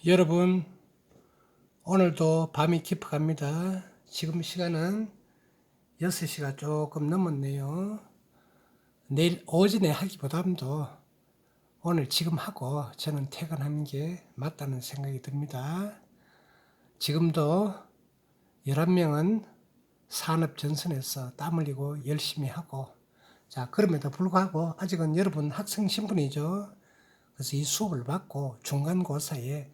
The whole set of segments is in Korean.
여러분, 오늘도 밤이 깊어갑니다. 지금 시간은 6시가 조금 넘었네요. 내일 오전에 하기보다도 오늘 지금 하고 저는 퇴근하는 게 맞다는 생각이 듭니다. 지금도 11명은 산업전선에서 땀 흘리고 열심히 하고, 자, 그럼에도 불구하고 아직은 여러분 학생 신분이죠. 그래서 이 수업을 받고 중간고사에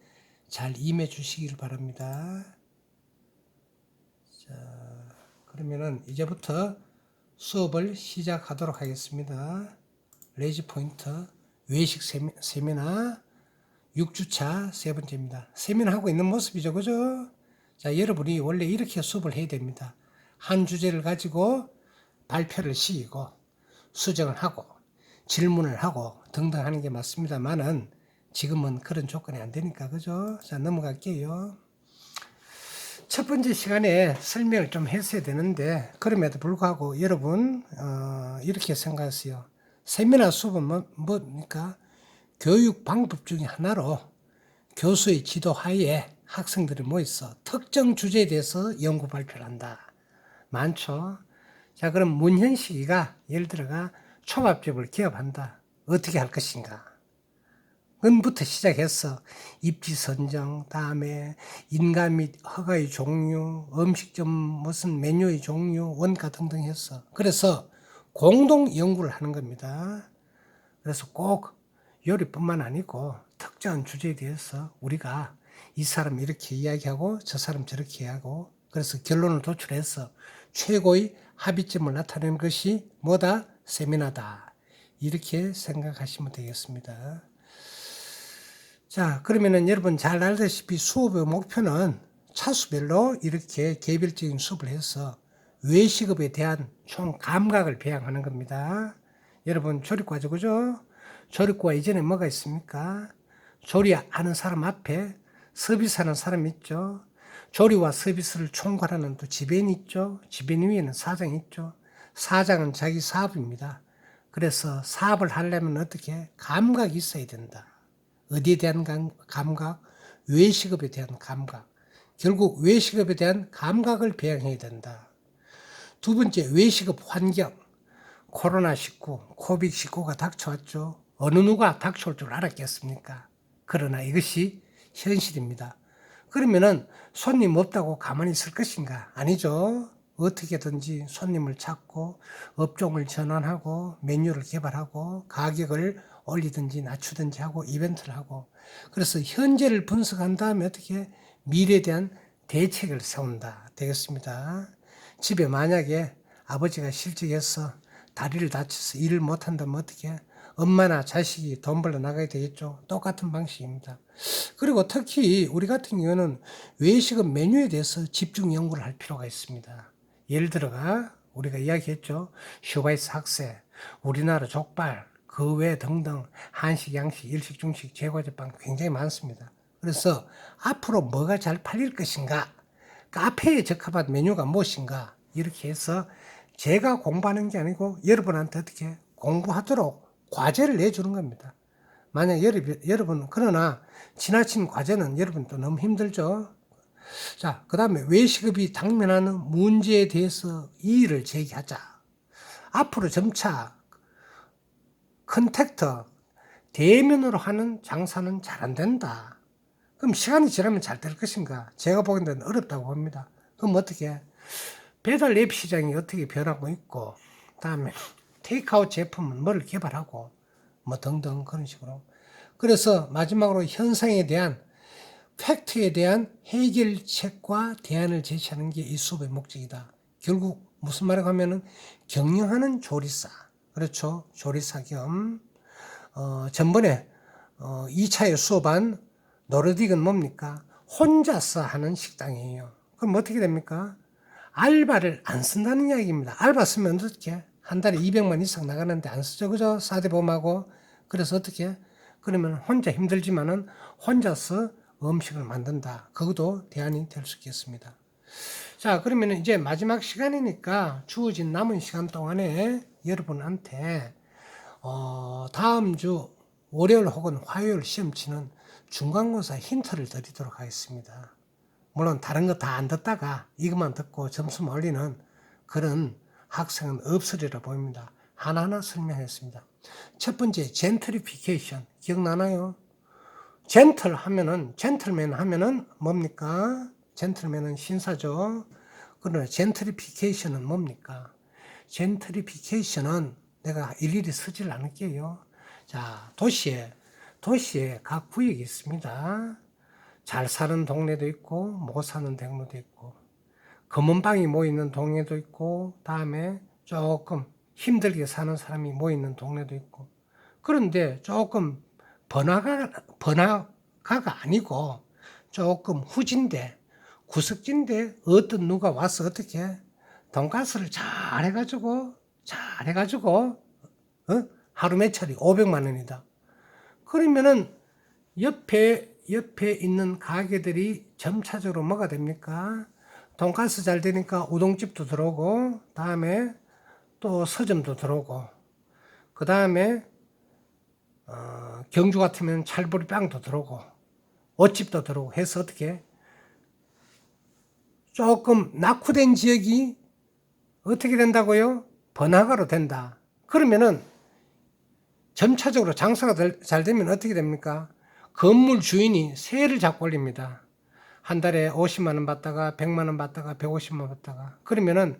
잘 임해 주시길 바랍니다. 자, 그러면은 이제부터 수업을 시작하도록 하겠습니다. 레이즈 포인트 외식 세미나 6주차 세 번째입니다. 세미나 하고 있는 모습이죠. 그죠? 자, 여러분이 원래 이렇게 수업을 해야 됩니다. 한 주제를 가지고 발표를 시키고 수정을 하고 질문을 하고 등등 하는 게 맞습니다만은 지금은 그런 조건이 안 되니까. 그죠? 자, 넘어갈게요. 첫 번째 시간에 설명을 좀 했어야 되는데 그럼에도 불구하고 여러분 이렇게 생각하세요. 세미나 수업은 뭡니까? 교육 방법 중에 하나로 교수의 지도 하에 학생들이 모여서 특정 주제에 대해서 연구 발표를 한다. 많죠? 자, 그럼 문현식이가 예를 들어가 초밥집을 개업한다. 어떻게 할 것인가? 은부터 시작해서 입지 선정, 다음에 인가 및 허가의 종류, 음식점 무슨 메뉴의 종류, 원가 등등 해서 그래서 공동 연구를 하는 겁니다. 그래서 꼭 요리뿐만 아니고 특정한 주제에 대해서 우리가 이 사람 이렇게 이야기하고 저 사람 저렇게 하고 그래서 결론을 도출해서 최고의 합의점을 나타내는 것이 뭐다? 세미나다. 이렇게 생각하시면 되겠습니다. 자, 그러면은 여러분 잘 알다시피 수업의 목표는 차수별로 이렇게 개별적인 수업을 해서 외식업에 대한 총 감각을 배양하는 겁니다. 여러분 조리과죠, 그죠? 조리과 이전에 뭐가 있습니까? 조리하는 사람 앞에 서비스하는 사람 있죠. 조리와 서비스를 총괄하는 또 지배인 있죠. 지배인 위에는 사장 있죠. 사장은 자기 사업입니다. 그래서 사업을 하려면 어떻게 감각이 있어야 된다. 어디에 대한 감각? 외식업에 대한 감각. 결국 외식업에 대한 감각을 배양해야 된다. 두 번째, 외식업 환경. 코로나19, 코비드19가 닥쳐왔죠. 어느 누가 닥쳐올 줄 알았겠습니까? 그러나 이것이 현실입니다. 그러면은 손님 없다고 가만히 있을 것인가? 아니죠. 어떻게든지 손님을 찾고 업종을 전환하고 메뉴를 개발하고 가격을 올리든지 낮추든지 하고 이벤트를 하고 그래서 현재를 분석한 다음에 어떻게 미래에 대한 대책을 세운다 되겠습니다. 집에 만약에 아버지가 실직해서 다리를 다쳐서 일을 못한다면 어떻게 엄마나 자식이 돈 벌러 나가야 되겠죠. 똑같은 방식입니다. 그리고 특히 우리 같은 경우는 외식업 메뉴에 대해서 집중 연구를 할 필요가 있습니다. 예를 들어가 우리가 이야기했죠. 슈바이스 학세, 우리나라 족발, 그 외 등등 한식, 양식, 일식, 중식, 제과제빵 굉장히 많습니다. 그래서 앞으로 뭐가 잘 팔릴 것인가, 카페에 적합한 메뉴가 무엇인가 이렇게 해서 제가 공부하는 게 아니고 여러분한테 어떻게 공부하도록 과제를 내주는 겁니다. 만약 여러분 그러나 지나친 과제는 여러분 또 너무 힘들죠. 자, 그 다음에 외식업이 당면하는 문제에 대해서 이의를 제기하자. 앞으로 점차 컨택터 대면으로 하는 장사는 잘 안 된다. 그럼 시간이 지나면 잘 될 것인가? 제가 보기에는 어렵다고 봅니다. 그럼 어떻게? 배달 앱 시장이 어떻게 변하고 있고, 다음에 테이크아웃 제품은 뭘 개발하고, 뭐 등등 그런 식으로. 그래서 마지막으로 현상에 대한 팩트에 대한 해결책과 대안을 제시하는 게 이 수업의 목적이다. 결국 무슨 말이라고 하면은 경영하는 조리사. 그렇죠. 조리사 겸 전번에 2차에 수업한 노르딕은 뭡니까? 혼자서 하는 식당이에요. 그럼 어떻게 됩니까? 알바를 안 쓴다는 이야기입니다. 알바 쓰면 어떻게? 한 달에 200만 이상 나가는데 안 쓰죠. 그죠? 4대 보험하고. 그래서 어떻게? 그러면 혼자 힘들지만은 혼자서 음식을 만든다. 그것도 대안이 될 수 있겠습니다. 자, 그러면 이제 마지막 시간이니까 주어진 남은 시간 동안에 여러분한테 다음 주 월요일 혹은 화요일 시험 치는 중간고사 힌트를 드리도록 하겠습니다. 물론 다른 거 다 안 듣다가 이것만 듣고 점수만 올리는 그런 학생은 없으리라 보입니다. 하나하나 설명했습니다. 첫 번째, 젠트리피케이션. 기억나나요? 젠틀맨 하면은 뭡니까? 젠틀맨은 신사죠. 그러나 젠트리피케이션은 뭡니까? 젠트리피케이션은 내가 일일이 쓰질 않을게요. 자, 도시에 각 구역이 있습니다. 잘 사는 동네도 있고 못 사는 동네도 있고 검은방이 모이는 동네도 있고 다음에 조금 힘들게 사는 사람이 모이는 동네도 있고 그런데 조금 번화가가 아니고 조금 후진데 구석진데 어떤 누가 와서 어떻게 돈가스를 잘 해가지고 하루 매출이 500만 원이다. 그러면은 옆에 있는 가게들이 점차적으로 뭐가 됩니까? 돈가스 잘 되니까 우동집도 들어오고 다음에 또 서점도 들어오고 그 다음에 경주 같으면 찰보리빵도 들어오고 옷집도 들어오고 해서 어떻게 조금 낙후된 지역이 어떻게 된다고요? 번화가로 된다. 그러면은 점차적으로 장사가 잘 되면 어떻게 됩니까? 건물 주인이 세를 자꾸 올립니다. 한 달에 50만 원 받다가 100만 원 받다가 150만 원 받다가 그러면은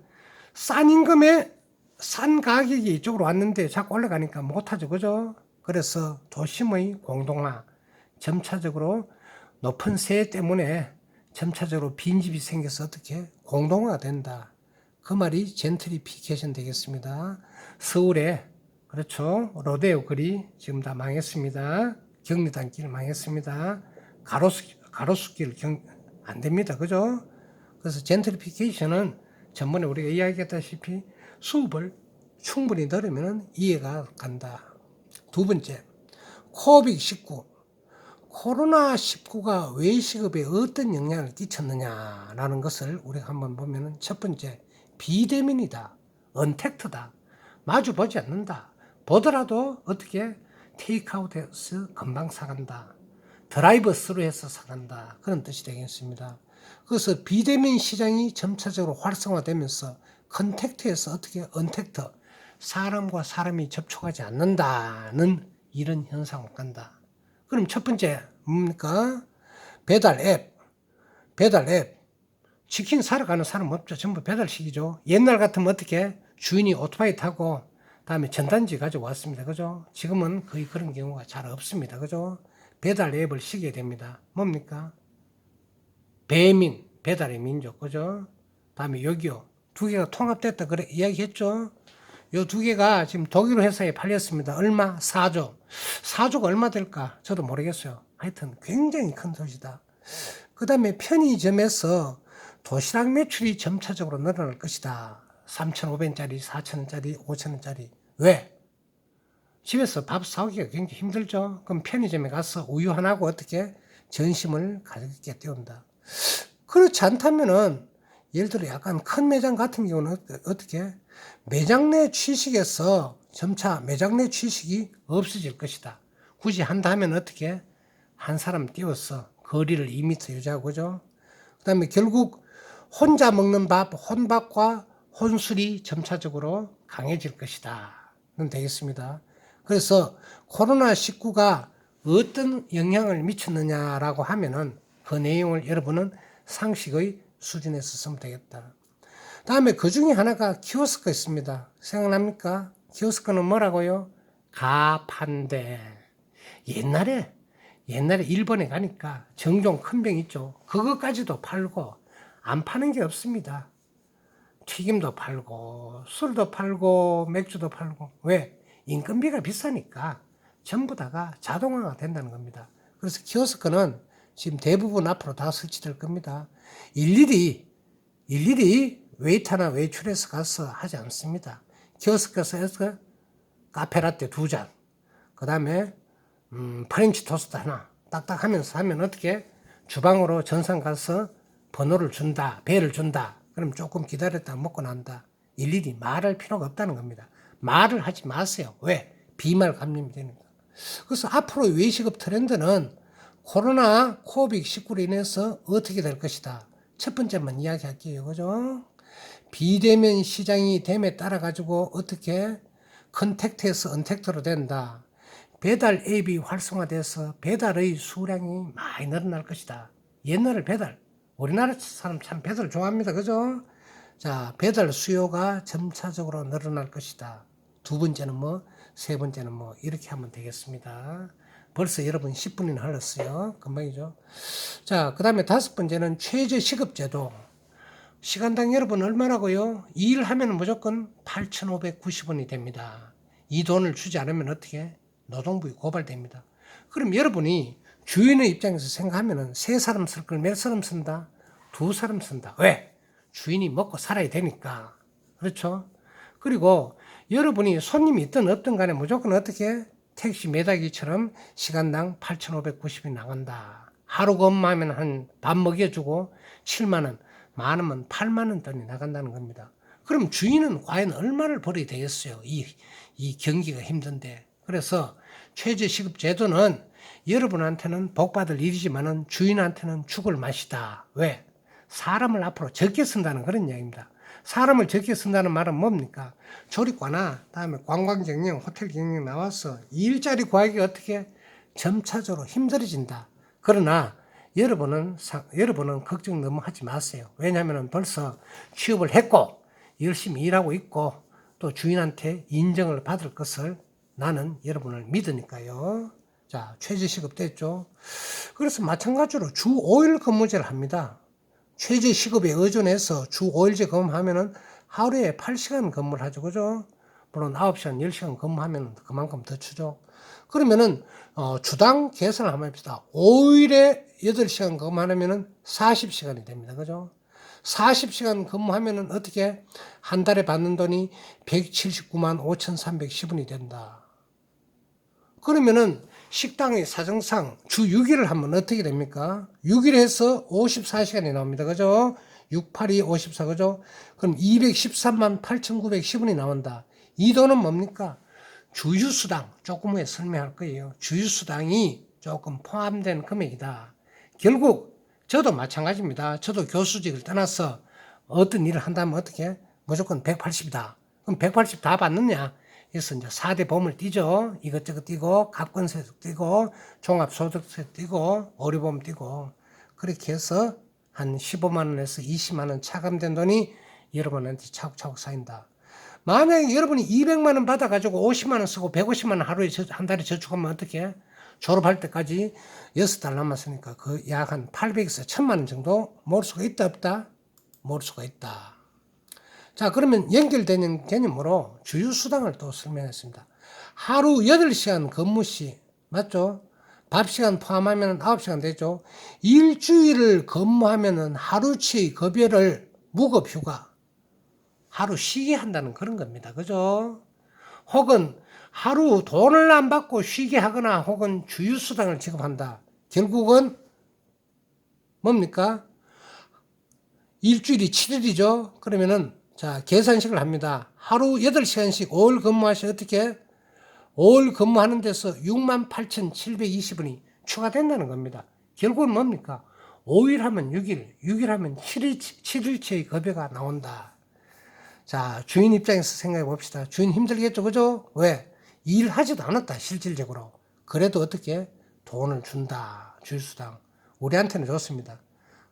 싼 임금에 싼 가격이 이쪽으로 왔는데 자꾸 올라가니까 못하죠. 그죠? 그래서 도심의 공동화 점차적으로 높은 세 때문에 점차적으로 빈집이 생겨서 어떻게 공동화가 된다. 그 말이 젠트리피케이션 되겠습니다. 서울에 그렇죠. 로데오 거리 지금 다 망했습니다. 경리단길 망했습니다. 가로수길 안 됩니다. 그죠? 그래서 젠트리피케이션은 전번에 우리가 이야기했다시피 수업을 충분히 들으면 이해가 간다. 두 번째, 코빅19. 코로나19가 외식업에 어떤 영향을 끼쳤느냐라는 것을 우리가 한번 보면 첫 번째, 비대면이다. 언택트다. 마주 보지 않는다. 보더라도 어떻게 테이크아웃해서 금방 사간다. 드라이브 스루해서 사간다. 그런 뜻이 되겠습니다. 그래서 비대면 시장이 점차적으로 활성화되면서 컨택트에서 어떻게 언택트 사람과 사람이 접촉하지 않는다는 이런 현상을 간다. 그럼 첫 번째 뭡니까? 배달 앱. 치킨 사러 가는 사람 없죠. 전부 배달식이죠. 옛날 같으면 어떻게 주인이 오토바이 타고 다음에 전단지 가지고 왔습니다. 그죠? 지금은 거의 그런 경우가 잘 없습니다. 그죠? 배달 앱을 시게 됩니다. 뭡니까? 배민, 배달의 민족. 그죠? 다음에 여기요. 두 개가 통합됐다. 그래, 이야기했죠? 요 두 개가 지금 독일 회사에 팔렸습니다. 얼마? 4조. 4조가 얼마 될까? 저도 모르겠어요. 하여튼 굉장히 큰 도시다. 그 다음에 편의점에서 도시락 매출이 점차적으로 늘어날 것이다. 3,500원짜리, 4,000원짜리, 5,000원짜리. 왜? 집에서 밥 사오기가 굉장히 힘들죠. 그럼 편의점에 가서 우유 하나하고 어떻게 전심을 가볍게 때운다. 그렇지 않다면은 예를 들어 약간 큰 매장 같은 경우는 어떻게 매장 내 취식에서 점차 매장 내 취식이 없어질 것이다. 굳이 한다면 어떻게 한 사람 띄워서 거리를 2m 유지하고 그죠? 그다음에 결국 혼자 먹는 밥, 혼밥과 혼술이 점차적으로 강해질 것이다. 는 되겠습니다. 그래서 코로나19가 어떤 영향을 미쳤느냐라고 하면은 그 내용을 여러분은 상식의 수준에서 쓰면 되겠다. 다음에 그 중에 하나가 키오스크 있습니다. 생각납니까? 키오스크는 뭐라고요? 가판대. 옛날에 일본에 가니까 정종 큰 병 있죠. 그것까지도 팔고 안 파는 게 없습니다. 튀김도 팔고 술도 팔고 맥주도 팔고. 왜? 인건비가 비싸니까 전부 다가 자동화가 된다는 겁니다. 그래서 키오스크는 지금 대부분 앞으로 다 설치될 겁니다. 일일이 웨이터나 외출해서 가서 하지 않습니다. 키오스크에서 카페라떼 2잔, 그 다음에 프렌치 토스트 하나 딱딱 하면서 하면 어떻게 주방으로 전산 가서 번호를 준다, 배를 준다. 그럼 조금 기다렸다 먹고 난다. 일일이 말할 필요가 없다는 겁니다. 말을 하지 마세요. 왜? 비말 감염이 되니까. 그래서 앞으로 외식업 트렌드는 코로나 코빅19로 인해서 어떻게 될 것이다. 첫 번째만 이야기할게요. 그죠? 비대면 시장이 됨에 따라 가지고 어떻게 컨택트에서 언택트로 된다. 배달 앱이 활성화돼서 배달의 수량이 많이 늘어날 것이다. 옛날에 배달, 우리나라 사람 참 배달 좋아합니다. 그죠? 자, 배달 수요가 점차적으로 늘어날 것이다. 두 번째는 뭐, 세 번째는 뭐, 이렇게 하면 되겠습니다. 벌써 여러분 10분이나 흘렀어요. 금방이죠. 자, 그 다음에 다섯 번째는 최저시급제도. 시간당 여러분 얼마라고요? 일하면 무조건 8,590원이 됩니다. 이 돈을 주지 않으면 어떻게? 노동부에 고발됩니다. 그럼 여러분이 주인의 입장에서 생각하면은 세 사람 쓸 걸 몇 사람 쓴다? 두 사람 쓴다. 왜? 주인이 먹고 살아야 되니까. 그렇죠? 그리고 여러분이 손님이 있든 없든 간에 무조건 어떻게? 택시 매달기처럼 시간당 8,590이 나간다. 하루 근무하면 한 밥 먹여주고 7만원, 많으면 8만원 돈이 나간다는 겁니다. 그럼 주인은 과연 얼마를 벌어야 되겠어요? 이 경기가 힘든데. 그래서 최저시급 제도는 여러분한테는 복받을 일이지만은 주인한테는 죽을 맛이다. 왜? 사람을 앞으로 적게 쓴다는 그런 이야기입니다. 사람을 적게 쓴다는 말은 뭡니까? 조리과나 다음에 관광경영, 호텔 경영 나와서 일자리 구하기 어떻게 점차적으로 힘들어진다. 그러나 여러분은 걱정 너무 하지 마세요. 왜냐하면 벌써 취업을 했고 열심히 일하고 있고 또 주인한테 인정을 받을 것을 나는 여러분을 믿으니까요. 자, 최저시급 됐죠. 그래서 마찬가지로 주 5일 근무제를 합니다. 최저시급에 의존해서 주 5일제 근무하면은 하루에 8시간 근무를 하죠. 그죠? 물론 9시간, 10시간 근무하면 그만큼 더 주죠. 그러면은, 주당 계산을 한번 해봅시다. 5일에 8시간 근무하면은 40시간이 됩니다. 그죠? 40시간 근무하면은 어떻게? 한 달에 받는 돈이 179만 5,310원이 된다. 그러면은 식당의 사정상 주 6일을 하면 어떻게 됩니까? 6일 해서 54시간이 나옵니다. 그죠? 6, 8, 2, 54, 그죠? 그럼 213만 8,910원이 나온다. 이 돈은 뭡니까? 주휴수당, 조금 후에 설명할 거예요. 주휴수당이 조금 포함된 금액이다. 결국 저도 마찬가지입니다. 저도 교수직을 떠나서 어떤 일을 한다면 어떻게? 무조건 180이다. 그럼 180 다 받느냐? 그래서 이제 4대 보험을 띄죠. 이것저것 띄고, 가권세도 띄고, 종합소득세 띄고, 의료보험 띄고. 그렇게 해서 한 15만원에서 20만원 차감된 돈이 여러분한테 차곡차곡 쌓인다. 만약에 여러분이 200만원 받아가지고 50만원 쓰고 150만원 하루에 한 달에 저축하면 어떻게? 졸업할 때까지 6달 남았으니까 그 약 한 800에서 1000만원 정도 모을 수가 있다, 없다? 모을 수가 있다. 자, 그러면 연결되는 개념으로 주휴수당을 또 설명했습니다. 하루 8시간 근무시, 맞죠? 밥시간 포함하면 9시간 되죠? 일주일을 근무하면 하루치의 급여를 무급휴가, 하루 쉬게 한다는 그런 겁니다. 그죠? 혹은 하루 돈을 안 받고 쉬게 하거나 혹은 주휴수당을 지급한다. 결국은 뭡니까? 일주일이 7일이죠? 그러면은 자, 계산식을 합니다. 하루 8시간씩 5일 근무하시 어떻게? 5일 근무하는 데서 68,720원이 추가된다는 겁니다. 결국은 뭡니까? 5일 하면 6일, 6일 하면 7일치의 급여가 나온다. 자, 주인 입장에서 생각해 봅시다. 주인 힘들겠죠, 그죠? 왜? 일하지도 않았다, 실질적으로. 그래도 어떻게? 돈을 준다, 주휴수당. 우리한테는 좋습니다.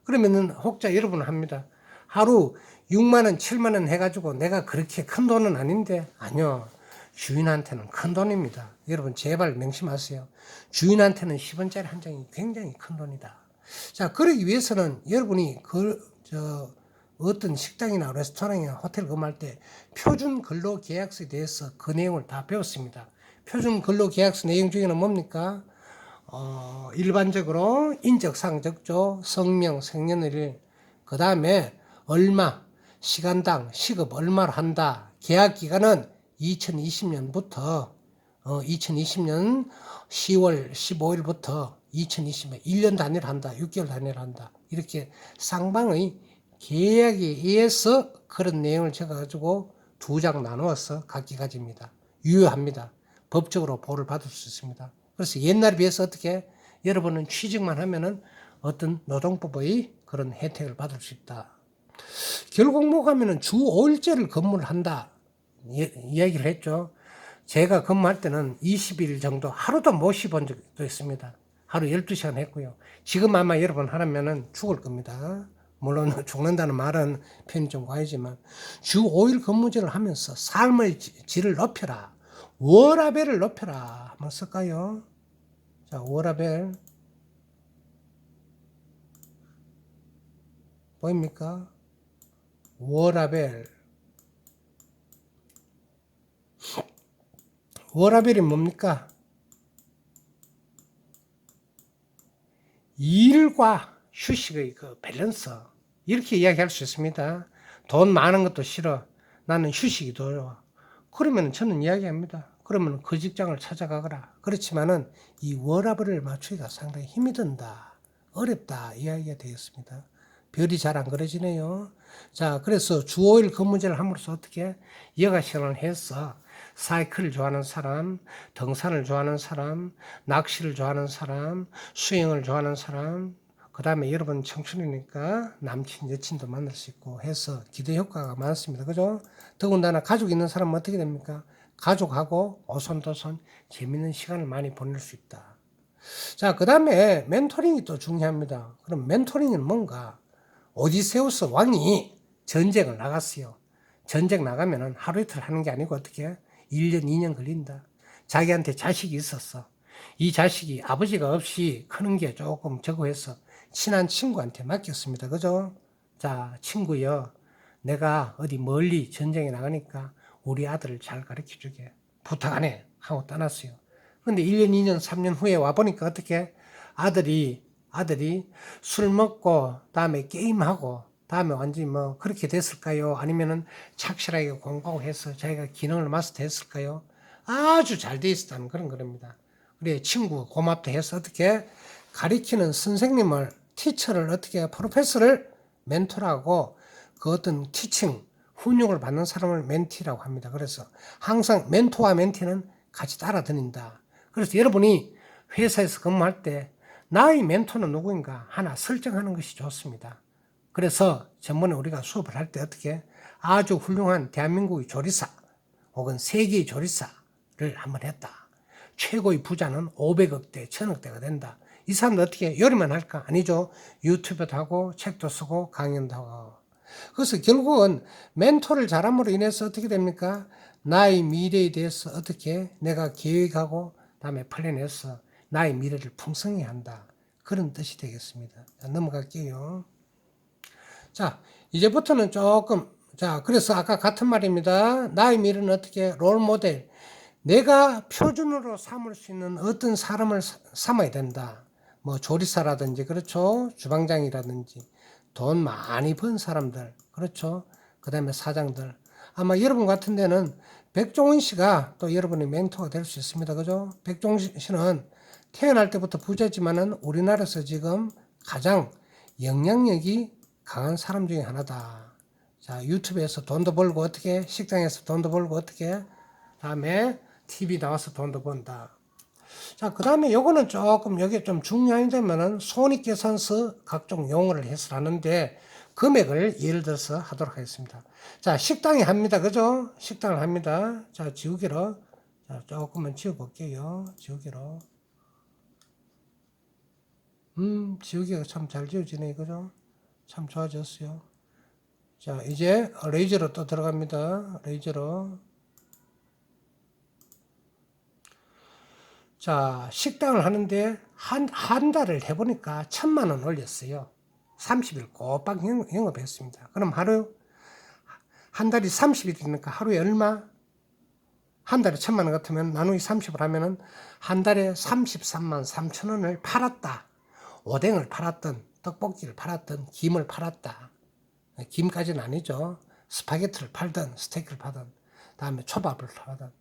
그러면은 혹자 여러분은 합니다. 하루 6만원, 7만원 해가지고 내가 그렇게 큰 돈은 아닌데, 아니요. 주인한테는 큰 돈입니다. 여러분 제발 명심하세요. 주인한테는 10원짜리 한 장이 굉장히 큰 돈이다. 자, 그러기 위해서는 여러분이 어떤 식당이나 레스토랑이나 호텔 근무할 때 표준 근로계약서에 대해서 그 내용을 다 배웠습니다. 표준 근로계약서 내용 중에는 뭡니까? 일반적으로 인적사항적조, 성명, 생년월일, 그 다음에 얼마, 시간당 시급 얼마로 한다. 계약 기간은 2020년부터 2020년 10월 15일부터 2020년 1년 단위로 한다. 6개월 단위로 한다. 이렇게 쌍방의 계약에 의해서 그런 내용을 적어가지고 2장 나누어서 갖기 가집니다. 유효합니다. 법적으로 보호를 받을 수 있습니다. 그래서 옛날에 비해서 어떻게 여러분은 취직만 하면은 어떤 노동법의 그런 혜택을 받을 수 있다. 결국 뭐 가면은 주 5일제를 근무를 한다. 이야기를 했죠. 제가 근무할 때는 20일 정도 하루도 못 쉬본 적도 있습니다. 하루 12시간 했고요. 지금 아마 여러분 하라면은 죽을 겁니다. 물론 죽는다는 말은 표현이 좀 과하지만 주 5일 근무제를 하면서 삶의 질을 높여라. 워라밸을 높여라. 한번 쓸까요? 자, 워라밸 보입니까? 워라밸. 워라밸이 뭡니까? 일과 휴식의 그 밸런스. 이렇게 이야기할 수 있습니다. 돈 많은 것도 싫어. 나는 휴식이 더 좋아. 그러면 저는 이야기합니다. 그러면 그 직장을 찾아가거라. 그렇지만은 이 워라밸을 맞추기가 상당히 힘이 든다. 어렵다. 이야기가 되겠습니다. 별이 잘 안 그려지네요. 자, 그래서 주 5일 근무제를 함으로써 어떻게 여가 시간을 해서 사이클을 좋아하는 사람, 등산을 좋아하는 사람, 낚시를 좋아하는 사람, 수영을 좋아하는 사람, 그 다음에 여러분 청춘이니까 남친, 여친도 만날 수 있고 해서 기대 효과가 많습니다. 그죠? 더군다나 가족 있는 사람은 어떻게 됩니까? 가족하고 오손도손 재밌는 시간을 많이 보낼 수 있다. 자, 그 다음에 멘토링이 또 중요합니다. 그럼 멘토링은 뭔가? 오디세우스 왕이 전쟁을 나갔어요. 전쟁 나가면은 하루 이틀 하는 게 아니고 어떻게 1년, 2년 걸린다. 자기한테 자식이 있었어. 이 자식이 아버지가 없이 크는 게 조금 적어해서 친한 친구한테 맡겼습니다. 그죠? 자, 친구여, 내가 어디 멀리 전쟁에 나가니까 우리 아들을 잘 가르쳐 주게. 부탁 안 해. 하고 떠났어요. 근데 1년, 2년, 3년 후에 와보니까 어떻게 아들이 술 먹고 다음에 게임하고 다음에 완전히 뭐 그렇게 됐을까요? 아니면은 착실하게 공부해서 자기가 기능을 마스터했을까요? 아주 잘 돼 있었다는 그런 겁니다. 그래 친구 고맙다 해서 어떻게 가리키는 선생님을 티처를 어떻게 프로페서를 멘토라고 그 어떤 티칭 훈육을 받는 사람을 멘티라고 합니다. 그래서 항상 멘토와 멘티는 같이 따라다닌다. 그래서 여러분이 회사에서 근무할 때 나의 멘토는 누구인가 하나 설정하는 것이 좋습니다. 그래서 전번에 우리가 수업을 할 때 어떻게 아주 훌륭한 대한민국의 조리사 혹은 세계의 조리사를 한번 했다. 최고의 부자는 500억대, 1000억대가 된다. 이 사람들 어떻게 요리만 할까? 아니죠. 유튜브도 하고 책도 쓰고 강연도 하고. 그래서 결국은 멘토를 잘함으로 인해서 어떻게 됩니까? 나의 미래에 대해서 어떻게 내가 계획하고 다음에 플랜해서 나의 미래를 풍성히 한다. 그런 뜻이 되겠습니다. 자, 넘어갈게요. 자, 이제부터는 조금, 자, 그래서 아까 같은 말입니다. 나의 미래는 어떻게 롤 모델. 내가 표준으로 삼을 수 있는 어떤 사람을 삼아야 된다. 뭐 조리사라든지, 그렇죠? 주방장이라든지, 돈 많이 번 사람들, 그렇죠? 그 다음에 사장들. 아마 여러분 같은 데는 백종원 씨가 또 여러분의 멘토가 될 수 있습니다. 그죠? 백종원 씨는 태어날 때부터 부자지만은 우리나라에서 지금 가장 영향력이 강한 사람 중에 하나다. 자, 유튜브에서 돈도 벌고 어떻게, 식당에서 돈도 벌고 어떻게, 다음에 TV 나와서 돈도 번다. 자, 그 다음에 요거는 조금, 여기 좀 중요한 점은 손익계산서 각종 용어를 해설하는데 금액을 예를 들어서 하도록 하겠습니다. 자, 식당이 합니다. 그죠? 식당을 합니다. 자, 지우개로. 자, 조금만 지워볼게요. 지우개로. 지우개가 참 잘 지워지네. 그죠? 참 좋아졌어요. 자, 이제 레이저로 또 들어갑니다. 레이저로. 자, 식당을 하는데 한 달을 해보니까 1000만 원 올렸어요. 30일 꼬박 영업했습니다. 그럼 한 달이 30일이니까 하루에 얼마? 한 달에 1000만 원 같으면 나누기 30을 하면은 한 달에 33만 3천 원을 팔았다. 오뎅을 팔았던, 떡볶이를 팔았던, 김을 팔았다. 김까지는 아니죠. 스파게티를 팔던, 스테이크를 팔던, 다음에 초밥을 팔던.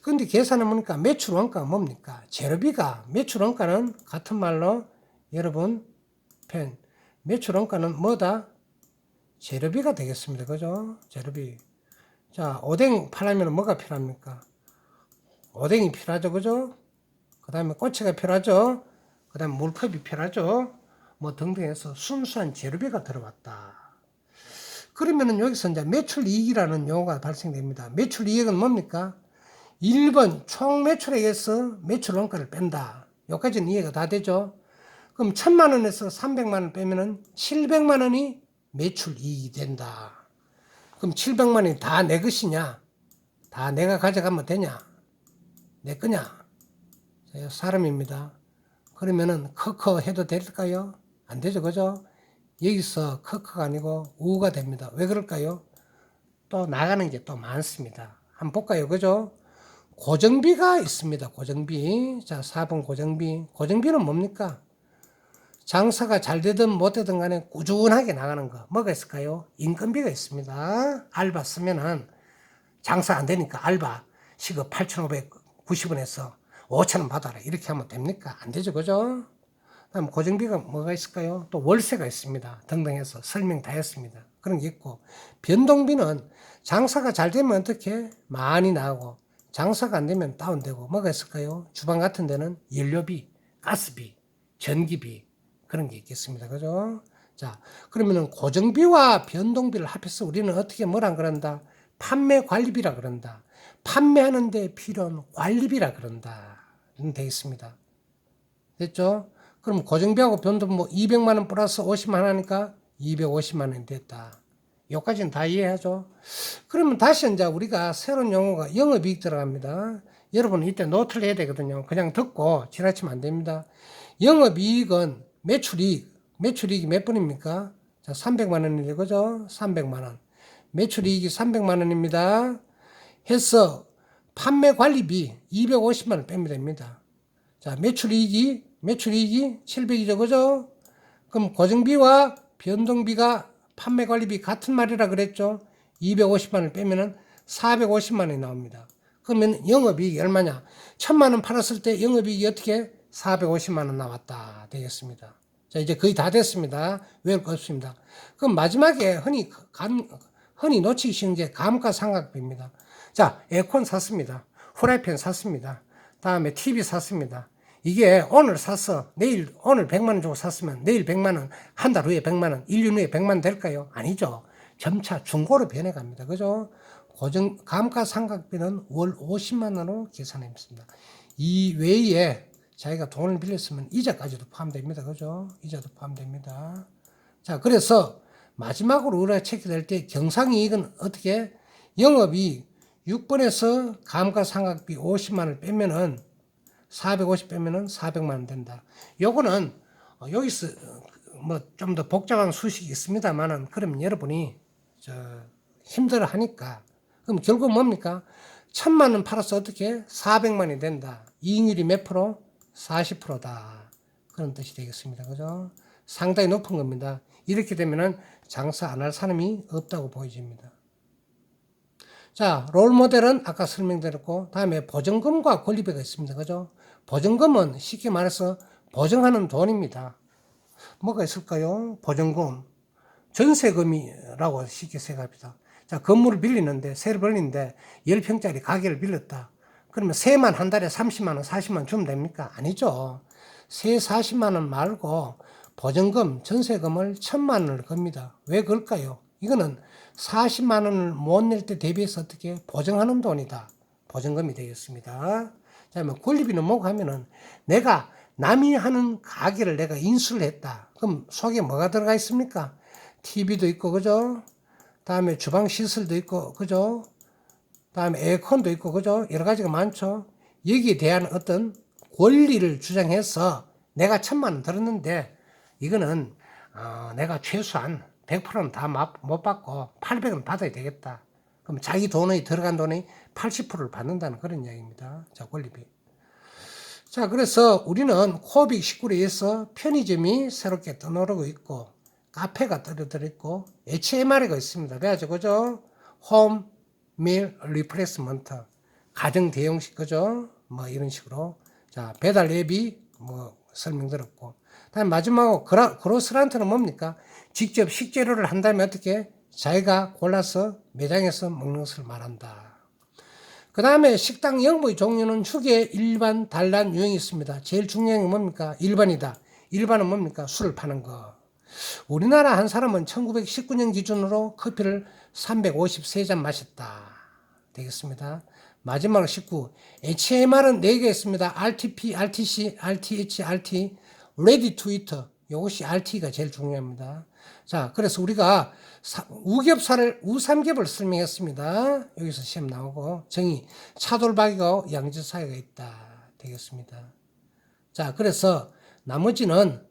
근데 계산해 보니까 매출 원가가 뭡니까? 재료비가, 매출 원가는 같은 말로 여러분 매출 원가는 뭐다? 재료비가 되겠습니다. 그죠? 재료비. 자, 오뎅 팔려면 뭐가 필요합니까? 오뎅이 필요하죠. 그죠? 그 다음에 꼬치가 필요하죠. 그 다음에 물컵이 필요하죠. 뭐 등등 해서 순수한 재료비가 들어왔다. 그러면은 여기서 이제 매출이익이라는 용어가 발생됩니다. 매출이익은 뭡니까? 1번 총 매출액에서 매출 원가를 뺀다. 여기까지는 이해가 다 되죠. 그럼 1000만 원에서 300만 원 빼면은 700만 원이 매출이익이 된다. 그럼 700만 원이 다 내 것이냐? 다 내가 가져가면 되냐? 내 거냐? 사람입니다. 그러면은 커커 해도 될까요? 안 되죠, 그죠? 여기서 커커가 아니고 우가 됩니다. 왜 그럴까요? 또 나가는 게 또 많습니다. 한번 볼까요, 그죠? 고정비가 있습니다. 고정비. 자, 4번 고정비. 고정비는 뭡니까? 장사가 잘 되든 못 되든 간에 꾸준하게 나가는 거. 뭐가 있을까요? 인건비가 있습니다. 알바 쓰면은 장사 안 되니까 알바 시급 8,590원에서 5,000원 받아라. 이렇게 하면 됩니까? 안 되죠. 그죠? 다음 고정비가 뭐가 있을까요? 또 월세가 있습니다. 등등 해서 설명 다 했습니다. 그런 게 있고, 변동비는 장사가 잘 되면 어떻게? 많이 나오고, 장사가 안 되면 다운되고, 뭐가 있을까요? 주방 같은 데는 연료비, 가스비, 전기비, 그런 게 있겠습니다. 그죠? 자, 그러면은 고정비와 변동비를 합해서 우리는 어떻게 뭐라 그런다? 판매 관리비라 그런다. 판매하는 데 필요한 관리비라 그런다. 되어 있습니다. 됐죠? 그럼 고정비하고 변동 뭐 200만 원 플러스 50만 원 하니까 250만 원이 됐다. 여기까지는 다 이해하죠? 그러면 다시 이제 우리가 새로운 용어가 영업이익 들어갑니다. 여러분 이때 노트를 해야 되거든요. 그냥 듣고 지나치면 안 됩니다. 영업이익은 매출이익이 몇 번입니까? 자, 300만 원이죠. 그죠? 300만 원. 매출이익이 300만 원입니다. 해서 판매 관리비 250만 원 빼면 됩니다. 자, 매출이익이 700이죠. 그죠? 그럼 고정비와 변동비가 판매 관리비 같은 말이라 그랬죠. 250만 원을 빼면은 450만 원이 나옵니다. 그러면 영업이익이 얼마냐? 1000만 원 팔았을 때 영업이익이 어떻게? 450만 원 나왔다. 되겠습니다. 자, 이제 거의 다 됐습니다. 외울 거 없습니다. 그럼 마지막에 흔히 놓치기 쉬운 게 감가상각비입니다. 자, 에어컨 샀습니다. 후라이팬 샀습니다. 다음에 TV 샀습니다. 이게 오늘 샀어. 오늘 100만 원 주고 샀으면 내일 100만 원, 한 달 후에 100만 원, 1년 후에 100만 원 될까요? 아니죠. 점차 중고로 변해갑니다. 그죠? 감가상각비는 월 50만 원으로 계산했습니다. 이 외에 자기가 돈을 빌렸으면 이자까지도 포함됩니다. 그죠? 이자도 포함됩니다. 자, 그래서 마지막으로 우리가 체크될 때 경상이익은 어떻게? 영업이 6번에서 감가상각비 50만 원을 빼면은 450 빼면은 400만 원 된다. 요거는 여기서 뭐 좀 더 복잡한 수식이 있습니다만은 그럼 여러분이 힘들어 하니까 그럼 결국 뭡니까? 1000만 원 팔아서 어떻게 400만 원이 된다. 이익률이 몇 프로? 40%다. 그런 뜻이 되겠습니다. 그죠? 상당히 높은 겁니다. 이렇게 되면은 장사 안 할 사람이 없다고 보여집니다. 자, 롤 모델은 아까 설명드렸고, 다음에 보증금과 권리비가 있습니다. 그죠? 보증금은 쉽게 말해서 보증하는 돈입니다. 뭐가 있을까요? 보증금. 전세금이라고 쉽게 생각합니다. 자, 건물을 빌리는데, 세를 빌리는데, 10평짜리 가게를 빌렸다. 그러면 세만 한 달에 30만 원, 40만 원 주면 됩니까? 아니죠. 세 40만 원 말고 보증금, 전세금을 1000만 원을 겁니다. 왜 그럴까요? 이거는 40만 원을 못 낼 때 대비해서 어떻게 보증하는 돈이다. 보증금이 되겠습니다. 자, 뭐 권리비는 뭐고 하면은 내가 남이 하는 가게를 내가 인수를 했다. 그럼 속에 뭐가 들어가 있습니까? TV도 있고, 그죠? 다음에 주방 시설도 있고, 그죠? 다음에 에어컨도 있고, 그죠? 여러 가지가 많죠. 여기에 대한 어떤 권리를 주장해서 내가 1000만 원 들었는데 이거는 내가 최소한 100%는 다 못 받고 800은 받아야 되겠다. 그럼 자기 돈이 들어간 돈의 80%를 받는다는 그런 이야기입니다. 자, 권리비. 자, 그래서 우리는 코빅 19에 의해서 편의점이 새롭게 떠오르고 있고 카페가 떨어져 있고 HMR가 있습니다. 그래야죠, 그죠? 홈 밀 리플레이스먼트 가정 대용식, 그죠? 뭐 이런 식으로. 자, 배달 앱이 뭐 설명드렸고. 다음 마지막으로 그로스란트는 뭡니까? 직접 식재료를 한다면 어떻게? 자기가 골라서 매장에서 먹는 것을 말한다. 그 다음에 식당 영부의 종류는 휴게, 일반, 단란, 유형이 있습니다. 제일 중요한 게 뭡니까? 일반이다. 일반은 뭡니까? 술을 파는 거. 우리나라 한 사람은 1919년 기준으로 커피를 353잔 마셨다. 되겠습니다. 마지막으로 19. HMR은 4개 있습니다. RTP, RTC, RTH, RT, Ready to Eat. 이것이 RT가 제일 중요합니다. 자, 그래서 우리가 우겹살을 우삼겹을 설명했습니다. 여기서 시험 나오고 정의 차돌박이가 양지 사이가 있다. 되겠습니다. 자, 그래서 나머지는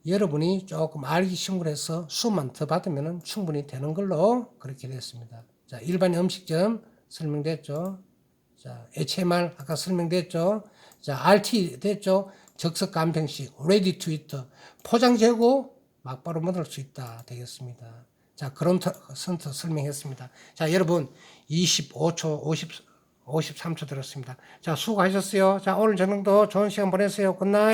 여러분이 조금 알기 쉬운 걸 해서 수만 더 받으면 충분히 되는 걸로 그렇게 됐습니다. 자, 일반 음식점 설명됐죠. 자, HMR 아까 설명됐죠. 자, RT 됐죠. 적석 간편식, ready to eat, 포장 재고 막바로 먹을 수 있다 되겠습니다. 자, 그런 선트 설명했습니다. 자, 여러분 25초, 53초 들었습니다. 자, 수고하셨어요. 자, 오늘 저녁도 좋은 시간 보내세요. 굿나잇.